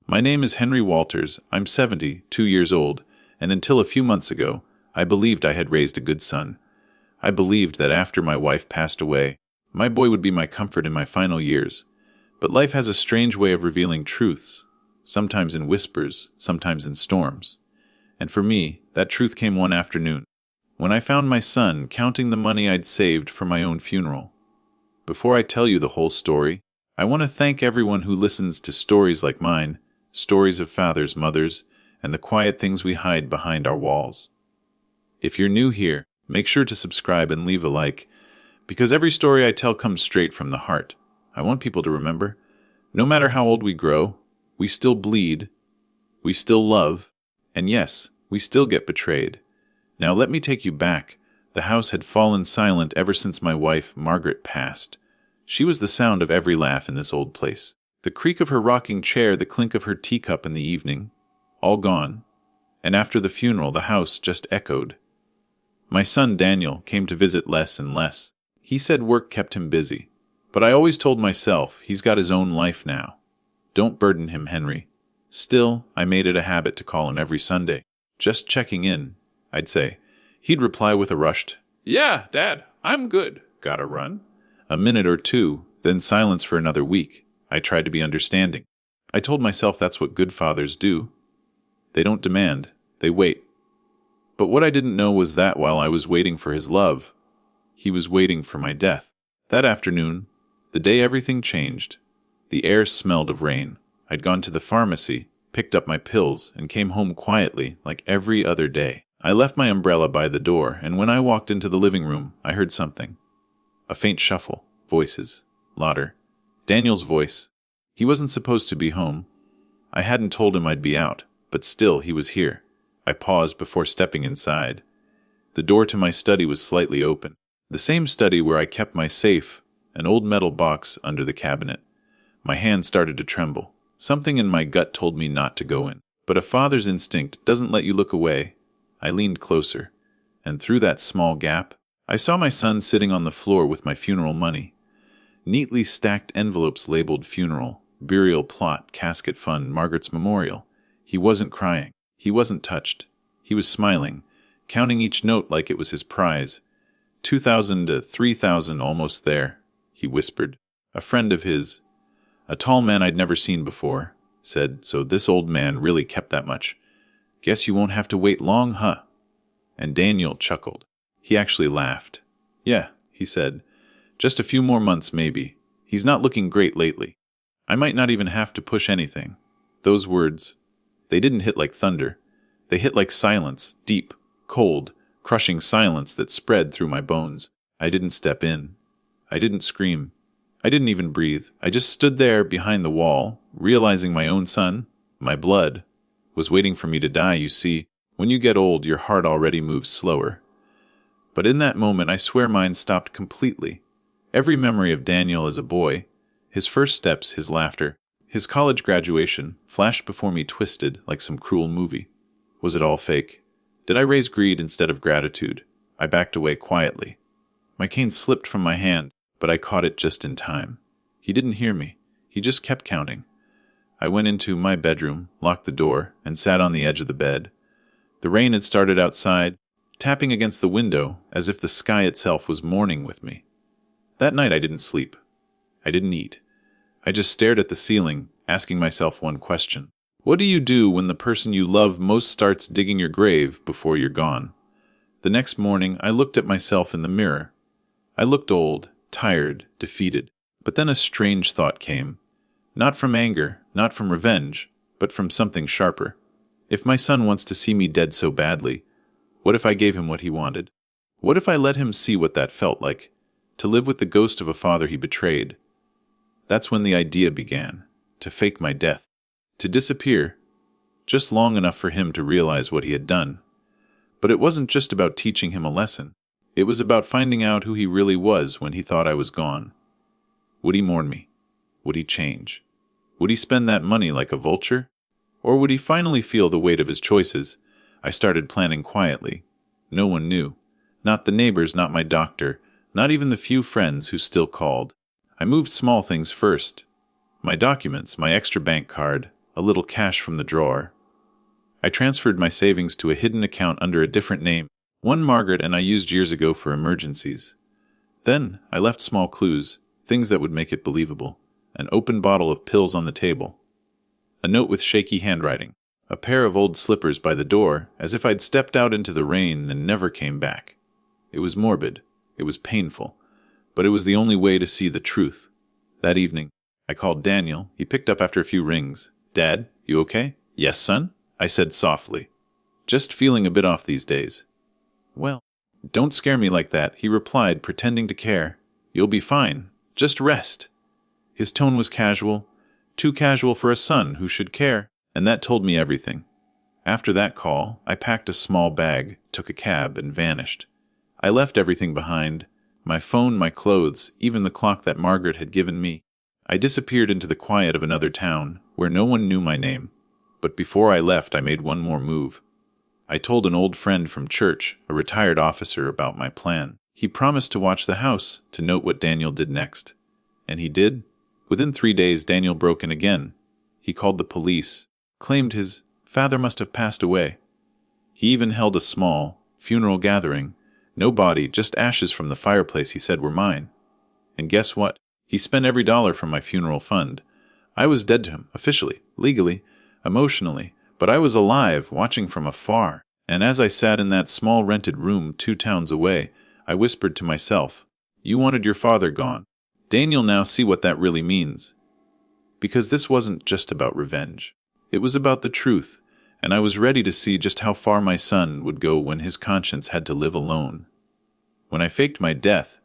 My name is Henry Walters. I'm 72 years old, and until a few months ago, I believed I had raised a good son. I believed that after my wife passed away, my boy would be my comfort in my final years. But life has a strange way of revealing truths, sometimes in whispers, sometimes in storms. And for me, that truth came one afternoon, when I found my son counting the money I'd saved for my own funeral. Before I tell you the whole story, I want to thank everyone who listens to stories like mine, stories of fathers, mothers, and the quiet things we hide behind our walls. If you're new here, make sure to subscribe and leave a like, because every story I tell comes straight from the heart. I want people to remember, no matter how old we grow, we still bleed, we still love, and yes, we still get betrayed. Now let me take you back. The house had fallen silent ever since my wife, Margaret, passed. She was the sound of every laugh in this old place. The creak of her rocking chair, the clink of her teacup in the evening, all gone. And after the funeral, the house just echoed. My son Daniel came to visit less and less. He said work kept him busy. But I always told myself, he's got his own life now. Don't burden him, Henry. Still, I made it a habit to call him every Sunday. Just checking in, I'd say. He'd reply with a rushed, "Yeah, Dad, I'm good. Gotta run." A minute or two, then silence for another week. I tried to be understanding. I told myself that's what good fathers do. They don't demand, they wait. But what I didn't know was that while I was waiting for his love, he was waiting for my death. That afternoon, the day everything changed, the air smelled of rain. I'd gone to the pharmacy, picked up my pills, and came home quietly, like every other day. I left my umbrella by the door, and when I walked into the living room, I heard something. A faint shuffle, voices, louder. Daniel's voice. He wasn't supposed to be home. I hadn't told him I'd be out, but still he was here. I paused before stepping inside. The door to my study was slightly open. The same study where I kept my safe, an old metal box under the cabinet. My hand started to tremble. Something in my gut told me not to go in. But a father's instinct doesn't let you look away. I leaned closer, and through that small gap, I saw my son sitting on the floor with my funeral money. Neatly stacked envelopes labeled funeral, burial plot, casket fund, Margaret's memorial. He wasn't crying. He wasn't touched. He was smiling, counting each note like it was his prize. 2,000 to 3,000, almost there, he whispered. A friend of his, a tall man I'd never seen before, said, "So this old man really kept that much. Guess you won't have to wait long, huh?" And Daniel chuckled. He actually laughed. "Yeah," he said. "Just a few more months, maybe. He's not looking great lately. I might not even have to push anything." Those words, they didn't hit like thunder. They hit like silence, deep, cold, crushing silence that spread through my bones. I didn't step in. I didn't scream. I didn't even breathe. I just stood there behind the wall, realizing my own son, my blood, was waiting for me to die. You see, when you get old, your heart already moves slower. But in that moment, I swear mine stopped completely. Every memory of Daniel as a boy, his first steps, his laughter, his college graduation, flashed before me twisted like some cruel movie. Was it all fake? Did I raise greed instead of gratitude? I backed away quietly. My cane slipped from my hand, but I caught it just in time. He didn't hear me. He just kept counting. I went into my bedroom, locked the door, and sat on the edge of the bed. The rain had started outside, tapping against the window as if the sky itself was mourning with me. That night I didn't sleep. I didn't eat. I just stared at the ceiling, asking myself one question. What do you do when the person you love most starts digging your grave before you're gone? The next morning I looked at myself in the mirror. I looked old, tired, defeated. But then a strange thought came. Not from anger, not from revenge, but from something sharper. If my son wants to see me dead so badly, what if I gave him what he wanted? What if I let him see what that felt like? To live with the ghost of a father he betrayed. That's when the idea began. To fake my death. To disappear. Just long enough for him to realize what he had done. But it wasn't just about teaching him a lesson. It was about finding out who he really was when he thought I was gone. Would he mourn me? Would he change? Would he spend that money like a vulture? Or would he finally feel the weight of his choices? I started planning quietly. No one knew. Not the neighbors, not my doctor, not even the few friends who still called. I moved small things first. My documents, my extra bank card, a little cash from the drawer. I transferred my savings to a hidden account under a different name, one Margaret and I used years ago for emergencies. Then I left small clues, things that would make it believable. An open bottle of pills on the table. A note with shaky handwriting. A pair of old slippers by the door, as if I'd stepped out into the rain and never came back. It was morbid. It was painful. But it was the only way to see the truth. That evening, I called Daniel. He picked up after a few rings. "Dad, you okay?" "Yes, son," I said softly. "Just feeling a bit off these days." "Well, don't scare me like that," he replied, pretending to care. "You'll be fine. Just rest." His tone was casual, too casual for a son who should care, and that told me everything. After that call, I packed a small bag, took a cab, and vanished. I left everything behind, my phone, my clothes, even the clock that Margaret had given me. I disappeared into the quiet of another town, where no one knew my name. But before I left, I made one more move. I told an old friend from church, a retired officer, about my plan. He promised to watch the house, to note what Daniel did next. And he did. Within 3 days, Daniel broke in again. He called the police, claimed his father must have passed away. He even held a small funeral gathering. No body, just ashes from the fireplace he said were mine. And guess what? He spent every dollar from my funeral fund. I was dead to him, officially, legally, emotionally, but I was alive, watching from afar. And as I sat in that small rented room 2 towns away, I whispered to myself, "You wanted your father gone. Daniel, now see what that really means." Because this wasn't just about revenge. It was about the truth, and I was ready to see just how far my son would go when his conscience had to live alone. When I faked my death,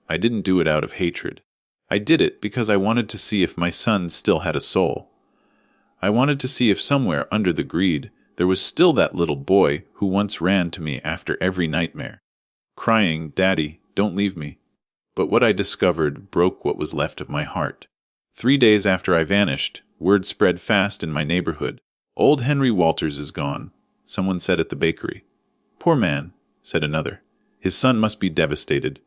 I didn't do it out of hatred. I did it because I wanted to see if my son still had a soul. I wanted to see if somewhere under the greed there was still that little boy who once ran to me after every nightmare, crying, "Daddy, don't leave me." But what I discovered broke what was left of my heart. 3 days after I vanished, word spread fast in my neighborhood. "Old Henry Walters is gone," someone said at the bakery. "Poor man," said another. "His son must be devastated."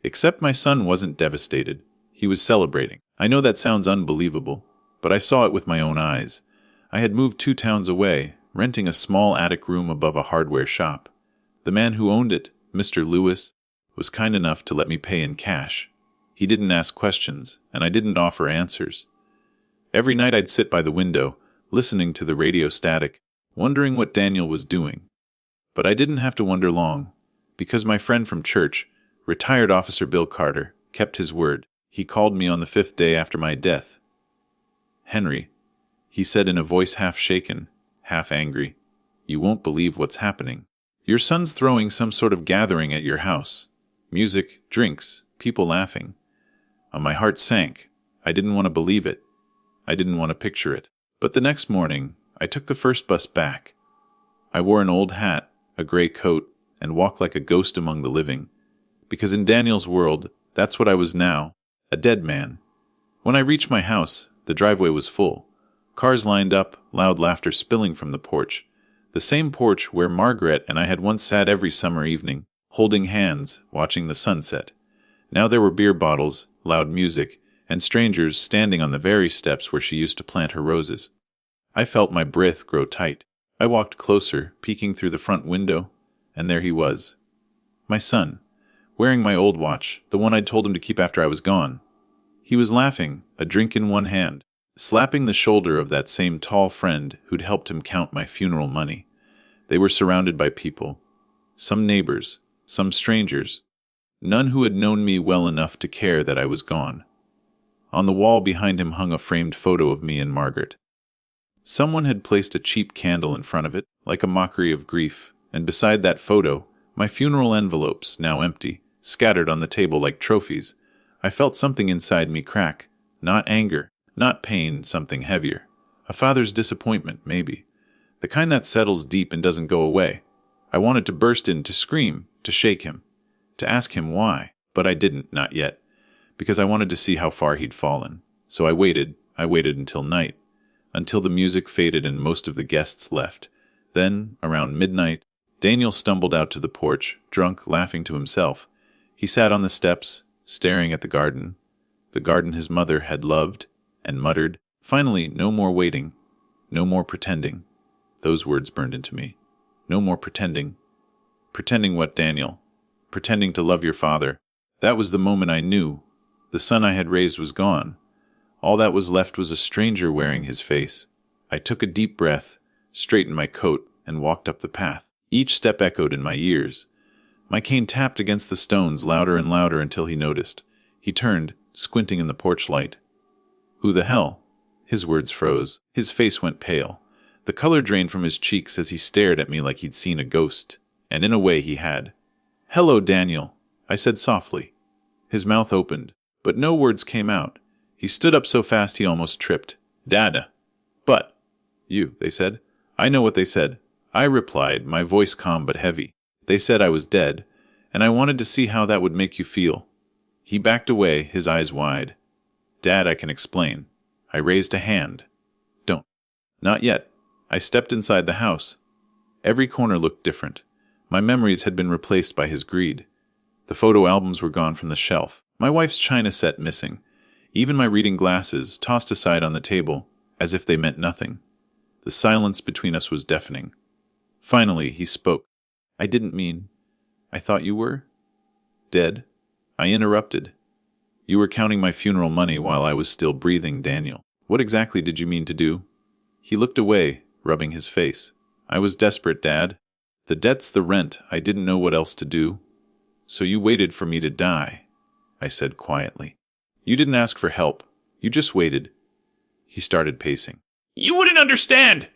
Except my son wasn't devastated. He was celebrating. I know that sounds unbelievable, but I saw it with my own eyes. I had moved 2 towns away, renting a small attic room above a hardware shop. The man who owned it, Mr. Lewis, was kind enough to let me pay in cash. He didn't ask questions, and I didn't offer answers. Every night I'd sit by the window, listening to the radio static, wondering what Daniel was doing. But I didn't have to wonder long, because my friend from church, retired Officer Bill Carter, kept his word. He called me on the 5th day after my death. "Henry," he said in a voice half shaken, half angry, "you won't believe what's happening. Your son's throwing some sort of gathering at your house. Music, drinks, people laughing." My heart sank. I didn't want to believe it. I didn't want to picture it. But the next morning, I took the first bus back. I wore an old hat, a gray coat, and walked like a ghost among the living. Because in Daniel's world, that's what I was now, a dead man. When I reached my house, the driveway was full. Cars lined up, loud laughter spilling from the porch. The same porch where Margaret and I had once sat every summer evening, holding hands, watching the sunset. Now there were beer bottles, loud music, and strangers standing on the very steps where she used to plant her roses. I felt my breath grow tight. I walked closer, peeking through the front window, and there he was. My son, wearing my old watch, the one I'd told him to keep after I was gone. He was laughing, a drink in one hand, slapping the shoulder of that same tall friend who'd helped him count my funeral money. They were surrounded by people, some neighbors, some strangers, none who had known me well enough to care that I was gone. On the wall behind him hung a framed photo of me and Margaret. Someone had placed a cheap candle in front of it, like a mockery of grief, and beside that photo, my funeral envelopes, now empty, scattered on the table like trophies. I felt something inside me crack, not anger, not pain, something heavier. A father's disappointment, maybe. The kind that settles deep and doesn't go away. I wanted to burst in, to scream, to shake him, to ask him why, but I didn't, not yet, because I wanted to see how far he'd fallen. So I waited until night, until the music faded and most of the guests left. Then, around midnight, Daniel stumbled out to the porch, drunk, laughing to himself. He sat on the steps, staring at the garden his mother had loved, and muttered, "Finally, no more waiting." No more pretending. Those words burned into me. No more pretending. Pretending what, Daniel? Pretending to love your father. That was the moment I knew. The son I had raised was gone. All that was left was a stranger wearing his face. I took a deep breath, straightened my coat, and walked up the path. Each step echoed in my ears. My cane tapped against the stones louder and louder until he noticed. He turned, squinting in the porch light. Who the hell? His words froze. His face went pale. The color drained from his cheeks as he stared at me like he'd seen a ghost. And in a way he had. Hello, Daniel, I said softly. His mouth opened, but no words came out. He stood up so fast he almost tripped. Dada. But. You, they said. I know what they said. I replied, my voice calm but heavy. They said I was dead, and I wanted to see how that would make you feel. He backed away, his eyes wide. Dad, I can explain. I raised a hand. Don't. Not yet. I stepped inside the house. Every corner looked different. My memories had been replaced by his greed. The photo albums were gone from the shelf. My wife's china set missing. Even my reading glasses tossed aside on the table, as if they meant nothing. The silence between us was deafening. Finally, he spoke. I didn't mean. I thought you were dead. I interrupted. You were counting my funeral money while I was still breathing, Daniel. What exactly did you mean to do? He looked away, rubbing his face. I was desperate, Dad. The debt's the rent. I didn't know what else to do. So you waited for me to die, I said quietly. You didn't ask for help. You just waited. He started pacing. You wouldn't understand!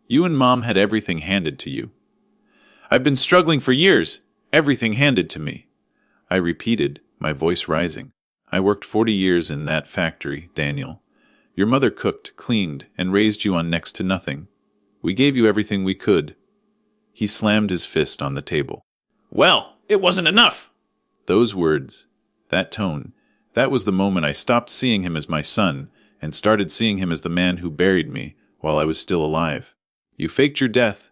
You and Mom had everything handed to you. I've been struggling for years. Everything handed to me. I repeated, my voice rising. I worked 40 years in that factory, Daniel. Your mother cooked, cleaned, and raised you on next to nothing. We gave you everything we could. He slammed his fist on the table. Well, it wasn't enough. Those words, that tone, that was the moment I stopped seeing him as my son and started seeing him as the man who buried me while I was still alive. You faked your death,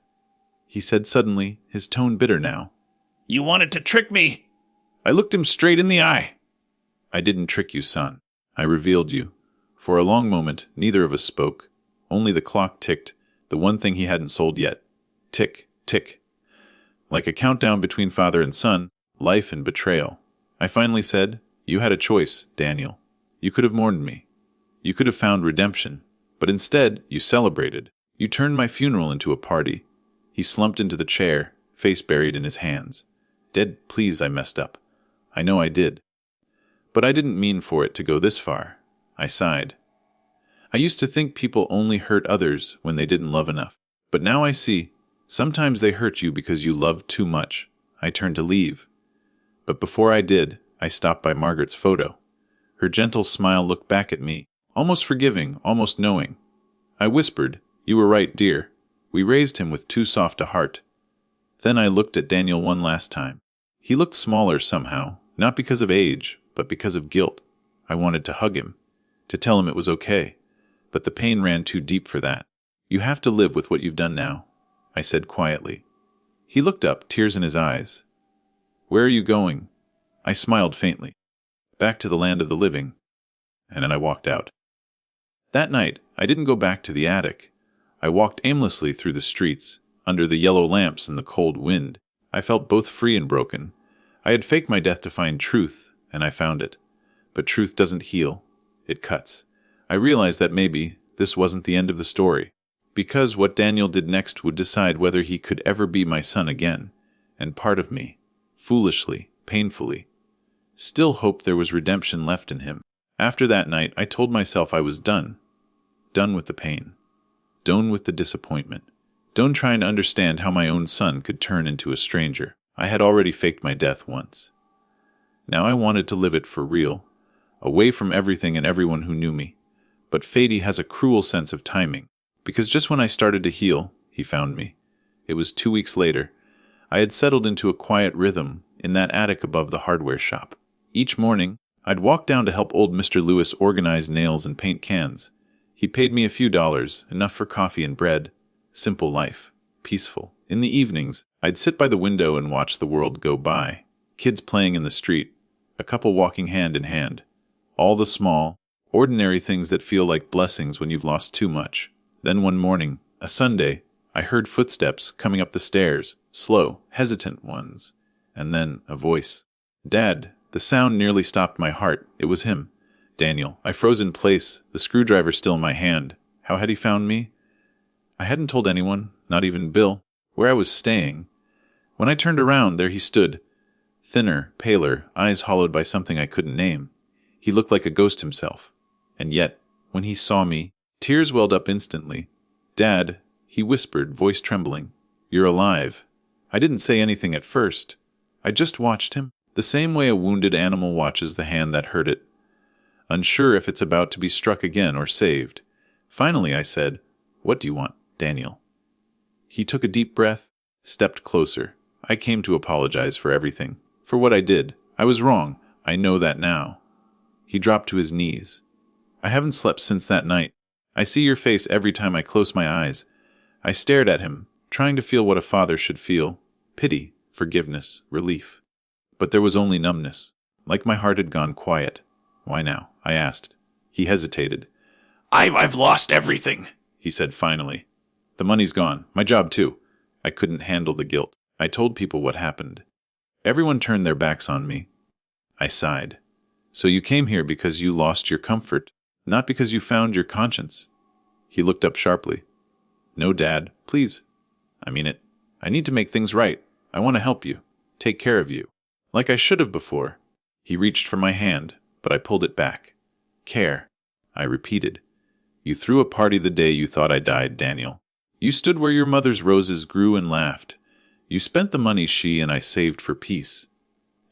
he said suddenly, his tone bitter now. You wanted to trick me. I looked him straight in the eye. I didn't trick you, son. I revealed you. For a long moment, neither of us spoke. Only the clock ticked, the one thing he hadn't sold yet. Tick, tick. Like a countdown between father and son, life and betrayal. I finally said, you had a choice, Daniel. You could have mourned me. You could have found redemption. But instead, you celebrated. You turned my funeral into a party. He slumped into the chair, face buried in his hands. Dead, please, I messed up. I know I did. But I didn't mean for it to go this far. I sighed. I used to think people only hurt others when they didn't love enough. But now I see, sometimes they hurt you because you loved too much. I turned to leave. But before I did, I stopped by Margaret's photo. Her gentle smile looked back at me, almost forgiving, almost knowing. I whispered, you were right, dear. We raised him with too soft a heart. Then I looked at Daniel one last time. He looked smaller somehow, not because of age, but because of guilt. I wanted to hug him, to tell him it was okay. But the pain ran too deep for that. You have to live with what you've done now, I said quietly. He looked up, tears in his eyes. Where are you going? I smiled faintly. Back to the land of the living. And then I walked out. That night, I didn't go back to the attic. I walked aimlessly through the streets, under the yellow lamps and the cold wind. I felt both free and broken. I had faked my death to find truth, and I found it. But truth doesn't heal. It cuts. I realized that maybe this wasn't the end of the story, because what Daniel did next would decide whether he could ever be my son again, and part of me, foolishly, painfully, still hoped there was redemption left in him. After that night, I told myself I was done. Done with the pain. Done with the disappointment. Done trying to understand how my own son could turn into a stranger. I had already faked my death once. Now I wanted to live it for real, away from everything and everyone who knew me. But Fady has a cruel sense of timing, because just when I started to heal, he found me. It was 2 weeks later. I had settled into a quiet rhythm in that attic above the hardware shop. Each morning, I'd walk down to help old Mr. Lewis organize nails and paint cans. He paid me a few dollars, enough for coffee and bread. Simple life. Peaceful. In the evenings, I'd sit by the window and watch the world go by. Kids playing in the street. A couple walking hand in hand. All the small, ordinary things that feel like blessings when you've lost too much. Then one morning, a Sunday, I heard footsteps coming up the stairs, slow, hesitant ones. And then a voice. Dad. The sound nearly stopped my heart. It was him. Daniel. I froze in place, the screwdriver still in my hand. How had he found me? I hadn't told anyone, not even Bill, where I was staying. When I turned around, there he stood. Thinner, paler, eyes hollowed by something I couldn't name. He looked like a ghost himself. And yet, when he saw me, tears welled up instantly. Dad, he whispered, voice trembling. You're alive. I didn't say anything at first. I just watched him, the same way a wounded animal watches the hand that hurt it, unsure if it's about to be struck again or saved. Finally, I said, What do you want, Daniel? He took a deep breath, stepped closer. I came to apologize for everything, for what I did. I was wrong. I know that now. He dropped to his knees. I haven't slept since that night. I see your face every time I close my eyes. I stared at him, trying to feel what a father should feel. Pity, forgiveness, relief. But there was only numbness, like my heart had gone quiet. Why now? I asked. He hesitated. I've lost everything, he said finally. The money's gone. My job too. I couldn't handle the guilt. I told people what happened. Everyone turned their backs on me. I sighed. So you came here because you lost your comfort, not because you found your conscience. He looked up sharply. No, Dad, please. I mean it. I need to make things right. I want to help you, take care of you, like I should have before. He reached for my hand, but I pulled it back. Care, I repeated. You threw a party the day you thought I died, Daniel. You stood where your mother's roses grew and laughed. You spent the money she and I saved for peace,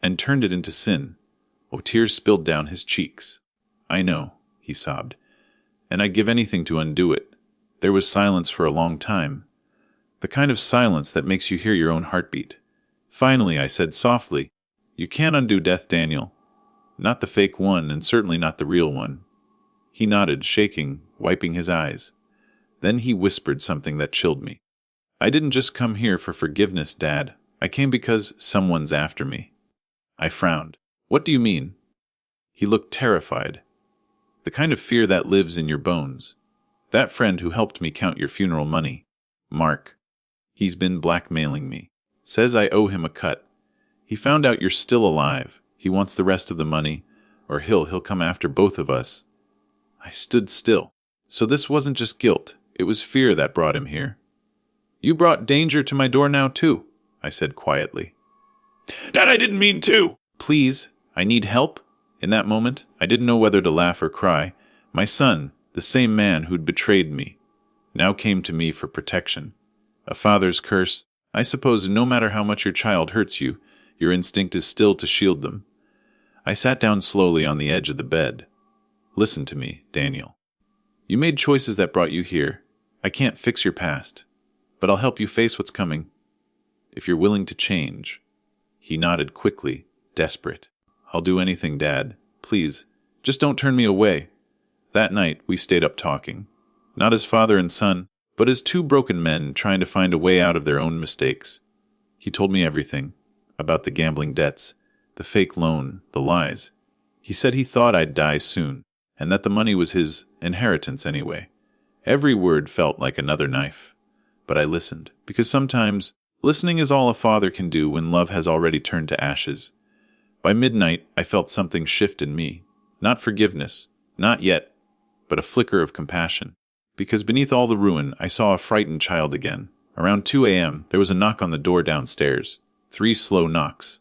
and turned it into sin. Oh, tears spilled down his cheeks. I know, he sobbed, and I'd give anything to undo it. There was silence for a long time, the kind of silence that makes you hear your own heartbeat. Finally, I said softly, You can't undo death, Daniel. Not the fake one, and certainly not the real one. He nodded, shaking, wiping his eyes. Then he whispered something that chilled me. I didn't just come here for forgiveness, Dad. I came because someone's after me. I frowned. What do you mean? He looked terrified. The kind of fear that lives in your bones. That friend who helped me count your funeral money. Mark. He's been blackmailing me. Says I owe him a cut. He found out you're still alive. He wants the rest of the money, or he'll come after both of us. I stood still. So this wasn't just guilt. It was fear that brought him here. You brought danger to my door now, too, I said quietly. Dad, I didn't mean to. Please, I need help. In that moment, I didn't know whether to laugh or cry. My son, the same man who'd betrayed me, now came to me for protection. A father's curse. I suppose no matter how much your child hurts you, your instinct is still to shield them. I sat down slowly on the edge of the bed. Listen to me, Daniel. You made choices that brought you here. I can't fix your past, but I'll help you face what's coming. If you're willing to change. He nodded quickly, desperate. I'll do anything, Dad. Please, just don't turn me away. That night, we stayed up talking. Not as father and son, but as two broken men trying to find a way out of their own mistakes. He told me everything. About the gambling debts, the fake loan, the lies. He said he thought I'd die soon, and that the money was his inheritance anyway. Every word felt like another knife. But I listened, because sometimes listening is all a father can do when love has already turned to ashes. By midnight, I felt something shift in me. Not forgiveness, not yet, but a flicker of compassion. Because beneath all the ruin, I saw a frightened child again. Around 2 a.m., there was a knock on the door downstairs. 3 slow knocks.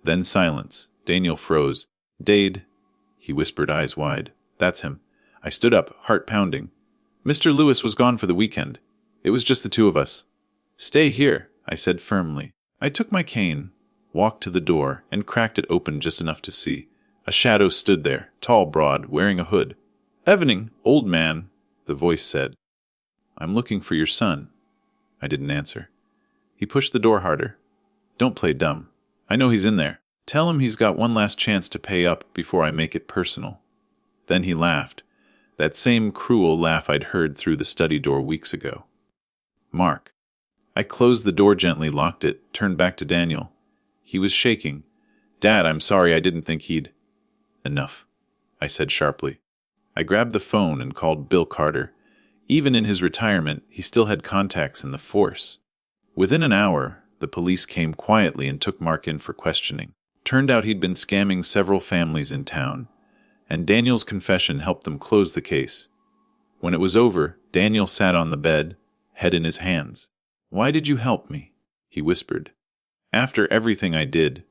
Then silence. Daniel froze. Dade, he whispered, eyes wide. That's him. I stood up, heart pounding. Mr. Lewis was gone for the weekend. It was just the two of us. Stay here, I said firmly. I took my cane, walked to the door, and cracked it open just enough to see. A shadow stood there, tall, broad, wearing a hood. Evening, old man, the voice said. I'm looking for your son. I didn't answer. He pushed the door harder. Don't play dumb. I know he's in there. Tell him he's got one last chance to pay up before I make it personal. Then he laughed. That same cruel laugh I'd heard through the study door weeks ago. Mark. I closed the door gently, locked it, turned back to Daniel. He was shaking. Dad, I'm sorry, I didn't think he'd... Enough, I said sharply. I grabbed the phone and called Bill Carter. Even in his retirement, he still had contacts in the force. Within an hour, the police came quietly and took Mark in for questioning. Turned out he'd been scamming several families in town, and Daniel's confession helped them close the case. When it was over, Daniel sat on the bed, head in his hands. "Why did you help me?" he whispered. "After everything I did,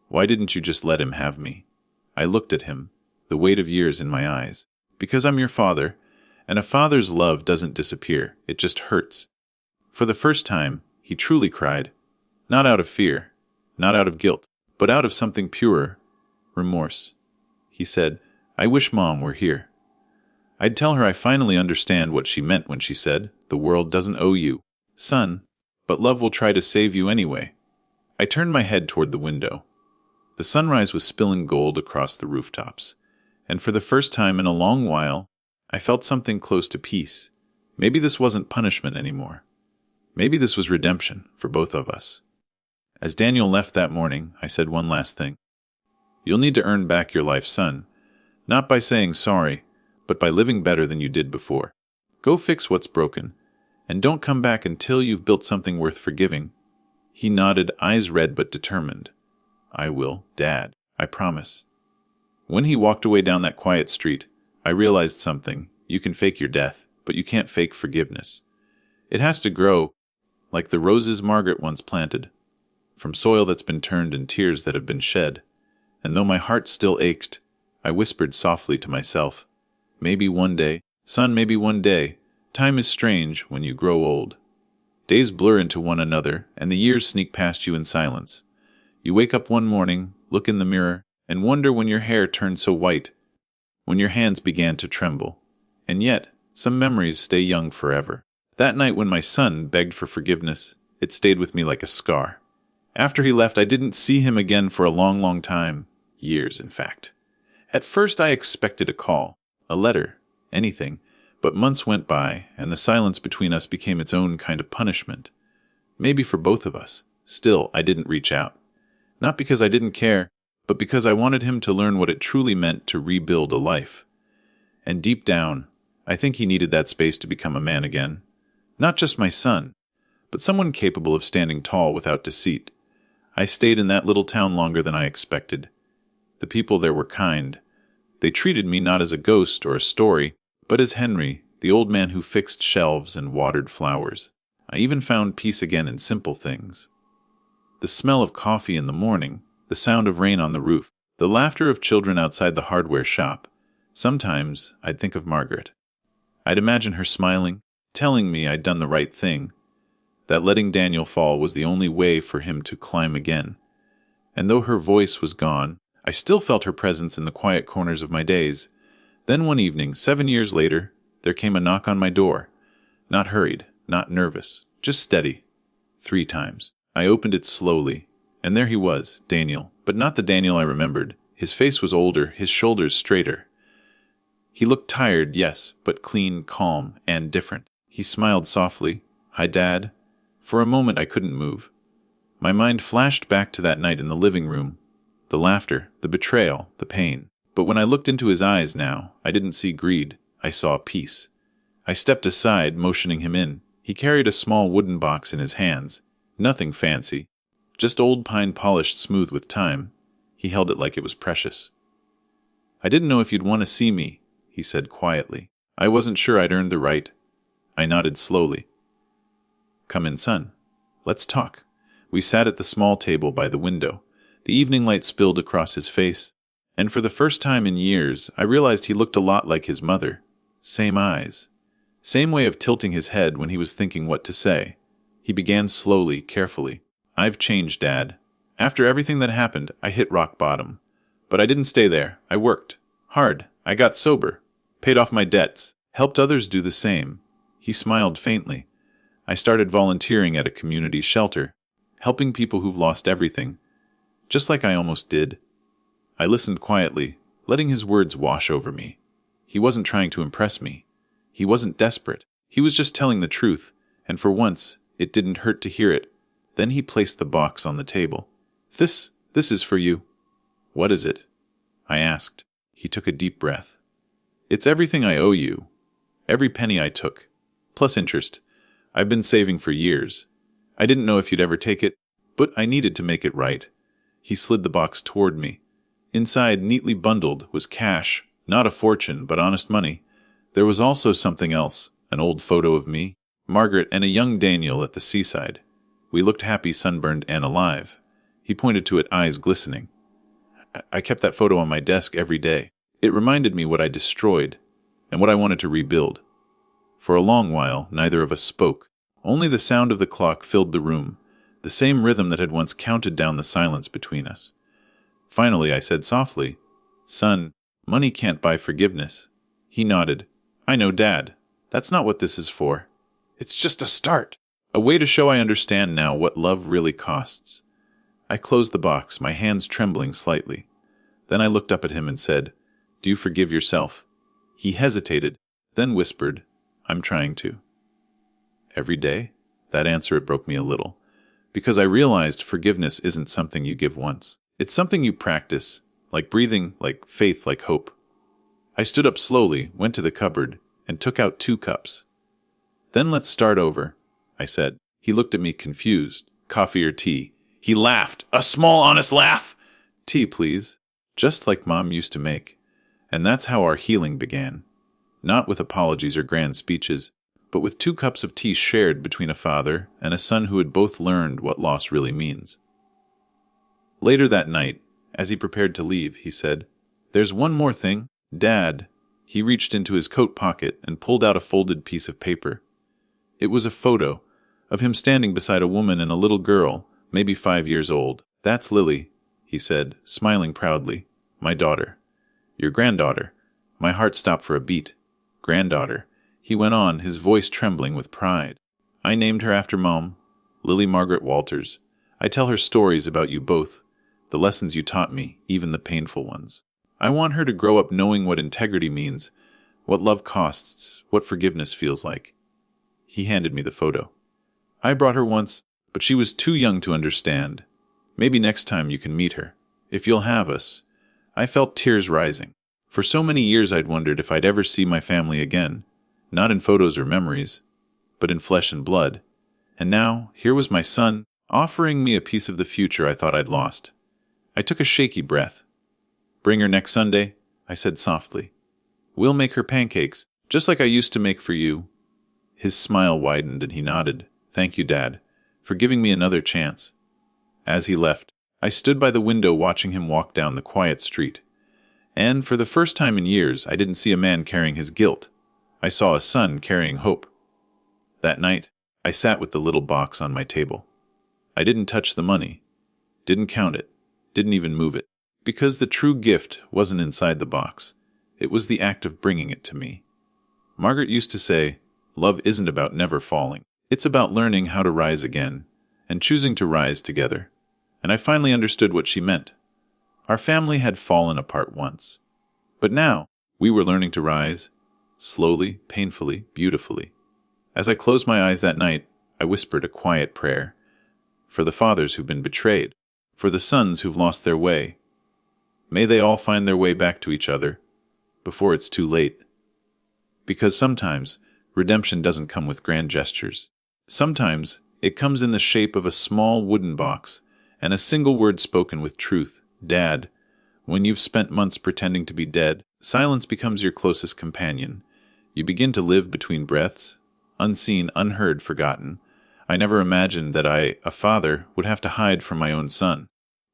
why didn't you just let him have me?" I looked at him, the weight of years in my eyes. "Because I'm your father, and a father's love doesn't disappear, it just hurts." For the first time, he truly cried. Not out of fear, not out of guilt, but out of something purer, remorse. He said, "I wish Mom were here. I'd tell her I finally understand what she meant when she said, 'The world doesn't owe you, son, but love will try to save you anyway.'" I turned my head toward the window. The sunrise was spilling gold across the rooftops, and for the first time in a long while, I felt something close to peace. Maybe this wasn't punishment anymore. Maybe this was redemption for both of us. As Daniel left that morning, I said one last thing. "You'll need to earn back your life, son. Not by saying sorry, but by living better than you did before. Go fix what's broken, and don't come back until you've built something worth forgiving." He nodded, eyes red but determined. "I will, Dad. I promise." When he walked away down that quiet street, I realized something. You can fake your death, but you can't fake forgiveness. It has to grow, like the roses Margaret once planted, from soil that's been turned and tears that have been shed. And though my heart still ached, I whispered softly to myself, "Maybe one day, son, maybe one day. Time is strange when you grow old. Days blur into one another, and the years sneak past you in silence. You wake up one morning, look in the mirror, and wonder when your hair turned so white, when your hands began to tremble. And yet, some memories stay young forever. That night when my son begged for forgiveness, it stayed with me like a scar. After he left, I didn't see him again for a long, long time. Years, in fact. At first I expected a call, a letter, anything, but months went by, and the silence between us became its own kind of punishment. Maybe for both of us. Still, I didn't reach out. Not because I didn't care, but because I wanted him to learn what it truly meant to rebuild a life. And deep down, I think he needed that space to become a man again. Not just my son, but someone capable of standing tall without deceit. I stayed in that little town longer than I expected. The people there were kind. They treated me not as a ghost or a story, but as Henry, the old man who fixed shelves and watered flowers. I even found peace again in simple things. The smell of coffee in the morning, the sound of rain on the roof, the laughter of children outside the hardware shop. Sometimes I'd think of Margaret. I'd imagine her smiling, telling me I'd done the right thing, that letting Daniel fall was the only way for him to climb again. And though her voice was gone, I still felt her presence in the quiet corners of my days. Then one evening, 7 years later, there came a knock on my door. Not hurried, not nervous, just steady. 3 times. I opened it slowly, and there he was, Daniel, but not the Daniel I remembered. His face was older, his shoulders straighter. He looked tired, yes, but clean, calm, and different. He smiled softly. "Hi, Dad." For a moment I couldn't move. My mind flashed back to that night in the living room. The laughter, the betrayal, the pain. But when I looked into his eyes now, I didn't see greed. I saw peace. I stepped aside, motioning him in. He carried a small wooden box in his hands. Nothing fancy. Just old pine polished smooth with time. He held it like it was precious. "I didn't know if you'd want to see me," he said quietly. I wasn't sure I'd earned the right. I nodded slowly. "Come in, son. Let's talk." We sat at the small table by the window. The evening light spilled across his face, and for the first time in years, I realized he looked a lot like his mother. Same eyes. Same way of tilting his head when he was thinking what to say. He began slowly, carefully. "I've changed, Dad. After everything that happened, I hit rock bottom. But I didn't stay there. I worked. Hard. I got sober. Paid off my debts. Helped others do the same." He smiled faintly. "I started volunteering at a community shelter, helping people who've lost everything. Just like I almost did." I listened quietly, letting his words wash over me. He wasn't trying to impress me. He wasn't desperate. He was just telling the truth, and for once, it didn't hurt to hear it. Then he placed the box on the table. This is for you." "What is it?" I asked. He took a deep breath. "It's everything I owe you. Every penny I took. plus interest. I've been saving for years. I didn't know if you'd ever take it, but I needed to make it right. He slid the box toward me. Inside, neatly bundled, was cash, not a fortune, but honest money. There was also something else, an old photo of me, Margaret, and a young Daniel at the seaside. We looked happy, sunburned, and alive. He pointed to it, eyes glistening. I kept that photo on my desk every day. It reminded me what I destroyed and what I wanted to rebuild. For a long while, neither of us spoke. Only the sound of the clock filled the room, the same rhythm that had once counted down the silence between us. Finally, I said softly, "Son, money can't buy forgiveness." He nodded. "I know, Dad. That's not what this is for. It's just a start. A way to show I understand now what love really costs." I closed the box, my hands trembling slightly. Then I looked up at him and said, "Do you forgive yourself?" He hesitated, then whispered, "I'm trying to." Every day? That answer, it broke me a little. Because I realized forgiveness isn't something you give once. It's something you practice, like breathing, like faith, like hope. I stood up slowly, went to the cupboard, and took out 2 cups. "Then let's start over," I said. He looked at me confused. "Coffee or tea?" He laughed, a small, honest laugh. "Tea, please." Just like Mom used to make. And that's how our healing began. Not with apologies or grand speeches, but with 2 cups of tea shared between a father and a son who had both learned what loss really means. Later that night, as he prepared to leave, he said, "There's one more thing, Dad." He reached into his coat pocket and pulled out a folded piece of paper. It was a photo of him standing beside a woman and a little girl, maybe 5 years old. "That's Lily," he said, smiling proudly. "My daughter." "Your granddaughter." My heart stopped for a beat. "Granddaughter," he went on, his voice trembling with pride. "I named her after Mom, Lily Margaret Walters. I tell her stories about you both, the lessons you taught me, even the painful ones. I want her to grow up knowing what integrity means, what love costs, what forgiveness feels like." He handed me the photo. "I brought her once, but she was too young to understand. Maybe next time you can meet her, if you'll have us." I felt tears rising. For so many years I'd wondered if I'd ever see my family again, not in photos or memories, but in flesh and blood. And now, here was my son, offering me a piece of the future I thought I'd lost. I took a shaky breath. "Bring her next Sunday," I said softly. "We'll make her pancakes, just like I used to make for you." His smile widened and he nodded. "Thank you, Dad, for giving me another chance." As he left, I stood by the window watching him walk down the quiet street. And for the first time in years, I didn't see a man carrying his guilt. I saw a son carrying hope. That night, I sat with the little box on my table. I didn't touch the money, didn't count it, didn't even move it, because the true gift wasn't inside the box. It was the act of bringing it to me. Margaret used to say, "Love isn't about never falling. It's about learning how to rise again, and choosing to rise together." And I finally understood what she meant. Our family had fallen apart once. But now, we were learning to rise, slowly, painfully, beautifully. As I closed my eyes that night, I whispered a quiet prayer. For the fathers who've been betrayed, for the sons who've lost their way. May they all find their way back to each other, before it's too late. Because sometimes, redemption doesn't come with grand gestures. Sometimes, it comes in the shape of a small wooden box, and a single word spoken with truth. Dad, when you've spent months pretending to be dead, silence becomes your closest companion. You begin to live between breaths, unseen, unheard, forgotten. I never imagined that I, a father, would have to hide from my own son.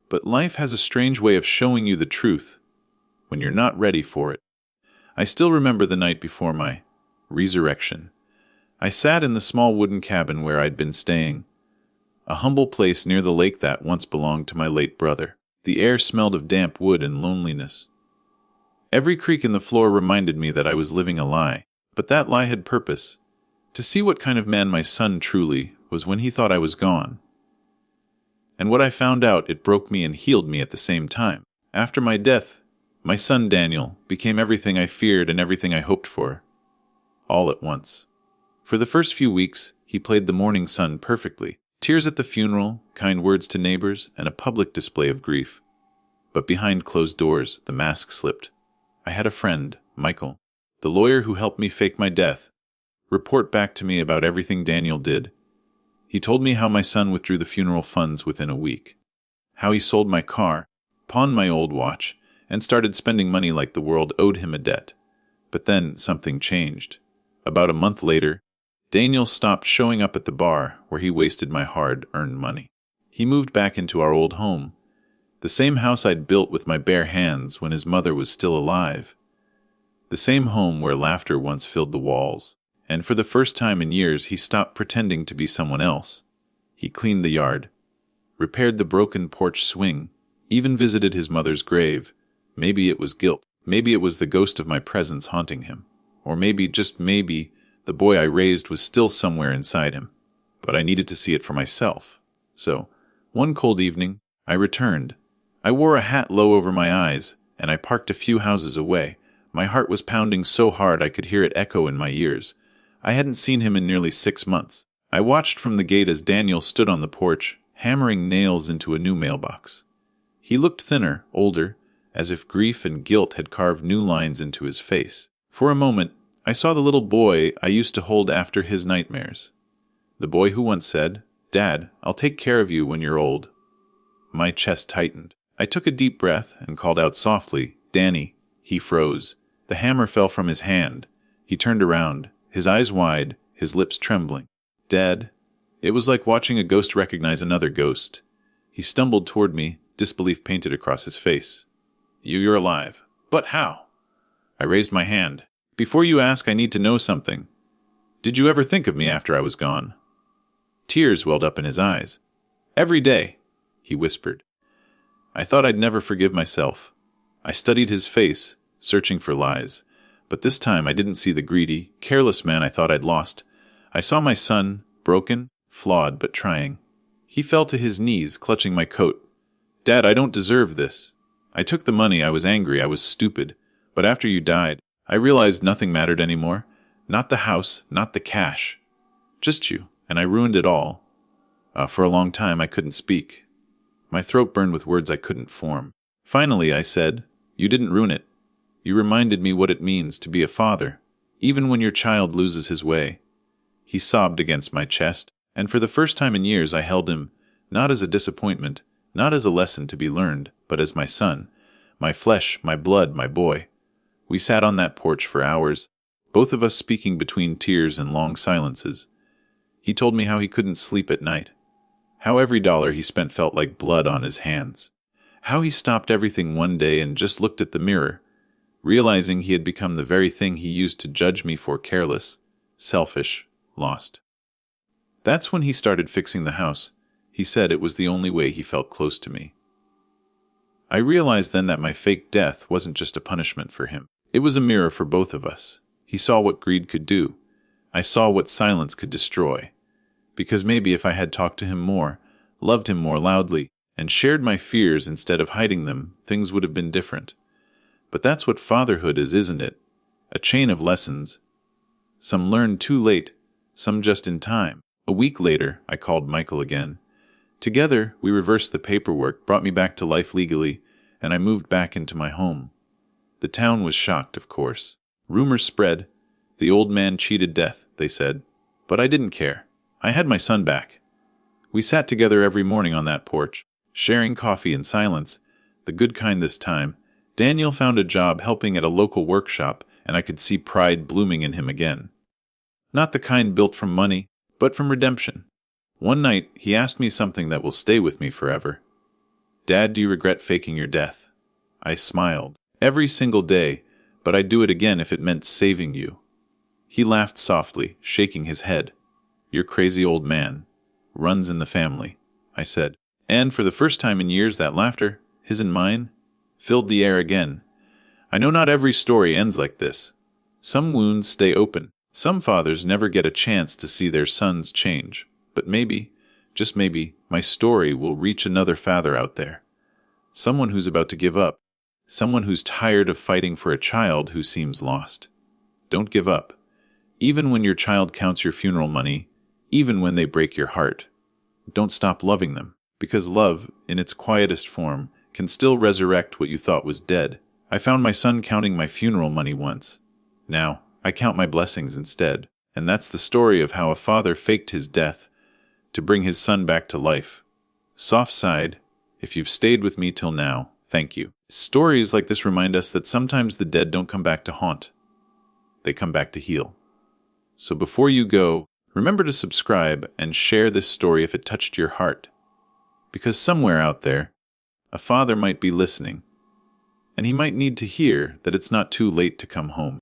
But life has a strange way of showing you the truth when you're not ready for it. I still remember the night before my resurrection. I sat in the small wooden cabin where I'd been staying, a humble place near the lake that once belonged to my late brother. The air smelled of damp wood and loneliness. Every creak in the floor reminded me that I was living a lie, but that lie had purpose. To see what kind of man my son truly was when he thought I was gone. And what I found out, it broke me and healed me at the same time. After my death, my son Daniel became everything I feared and everything I hoped for, all at once. For the first few weeks, he played the morning sun perfectly. Tears at the funeral, kind words to neighbors, and a public display of grief. But behind closed doors, the mask slipped. I had a friend, Michael, the lawyer who helped me fake my death, report back to me about everything Daniel did. He told me how my son withdrew the funeral funds within a week, how he sold my car, pawned my old watch, and started spending money like the world owed him a debt. But then something changed. About a month later, Daniel stopped showing up at the bar where he wasted my hard-earned money. He moved back into our old home, the same house I'd built with my bare hands when his mother was still alive. The same home where laughter once filled the walls. And for the first time in years, he stopped pretending to be someone else. He cleaned the yard, repaired the broken porch swing, even visited his mother's grave. Maybe it was guilt. Maybe it was the ghost of my presence haunting him. Or maybe, just maybe, the boy I raised was still somewhere inside him. But I needed to see it for myself. So, one cold evening, I returned. I wore a hat low over my eyes, and I parked a few houses away. My heart was pounding so hard I could hear it echo in my ears. I hadn't seen him in nearly 6 months. I watched from the gate as Daniel stood on the porch, hammering nails into a new mailbox. He looked thinner, older, as if grief and guilt had carved new lines into his face. For a moment, I saw the little boy I used to hold after his nightmares. The boy who once said, "Dad, I'll take care of you when you're old." My chest tightened. I took a deep breath and called out softly, "Danny." He froze. The hammer fell from his hand. He turned around, his eyes wide, his lips trembling. "Dad." It was like watching a ghost recognize another ghost. He stumbled toward me, disbelief painted across his face. You're alive. But how?" I raised my hand. "Before you ask, I need to know something. Did you ever think of me after I was gone?" Tears welled up in his eyes. "Every day," he whispered. I thought I'd never forgive myself. I studied his face, searching for lies. But this time I didn't see the greedy, careless man I thought I'd lost. I saw my son, broken, flawed, but trying. He fell to his knees, clutching my coat. "Dad, I don't deserve this. I took the money, I was angry, I was stupid. But after you died, I realized nothing mattered anymore. Not the house, not the cash. Just you, and I ruined it all." For a long time I couldn't speak. My throat burned with words I couldn't form. Finally I said, "You didn't ruin it. You reminded me what it means to be a father, even when your child loses his way." He sobbed against my chest, and for the first time in years I held him, not as a disappointment, not as a lesson to be learned, but as my son, my flesh, my blood, my boy. We sat on that porch for hours, both of us speaking between tears and long silences. He told me how he couldn't sleep at night, how every dollar he spent felt like blood on his hands, how he stopped everything one day and just looked at the mirror, realizing he had become the very thing he used to judge me for: careless, selfish, lost. That's when he started fixing the house. He said it was the only way he felt close to me. I realized then that my fake death wasn't just a punishment for him. It was a mirror for both of us. He saw what greed could do. I saw what silence could destroy. Because maybe if I had talked to him more, loved him more loudly, and shared my fears instead of hiding them, things would have been different. But that's what fatherhood is, isn't it? A chain of lessons. Some learned too late, some just in time. A week later, I called Michael again. Together, we reversed the paperwork, brought me back to life legally, and I moved back into my home. The town was shocked, of course. Rumors spread. The old man cheated death, they said. But I didn't care. I had my son back. We sat together every morning on that porch, sharing coffee in silence, the good kind this time. Daniel found a job helping at a local workshop, and I could see pride blooming in him again. Not the kind built from money, but from redemption. One night, he asked me something that will stay with me forever. "Dad, do you regret faking your death?" I smiled. "Every single day, but I'd do it again if it meant saving you." He laughed softly, shaking his head. "You're crazy, old man. Runs in the family," I said. And for the first time in years, that laughter, his and mine, filled the air again. I know not every story ends like this. Some wounds stay open. Some fathers never get a chance to see their sons change. But maybe, just maybe, my story will reach another father out there. Someone who's about to give up. Someone who's tired of fighting for a child who seems lost. Don't give up. Even when your child counts your funeral money, even when they break your heart. Don't stop loving them, because love, in its quietest form, can still resurrect what you thought was dead. I found my son counting my funeral money once. Now, I count my blessings instead. And that's the story of how a father faked his death to bring his son back to life. Soft side, if you've stayed with me till now, thank you. Stories like this remind us that sometimes the dead don't come back to haunt. They come back to heal. So before you go, remember to subscribe and share this story if it touched your heart. Because somewhere out there, a father might be listening, and he might need to hear that it's not too late to come home.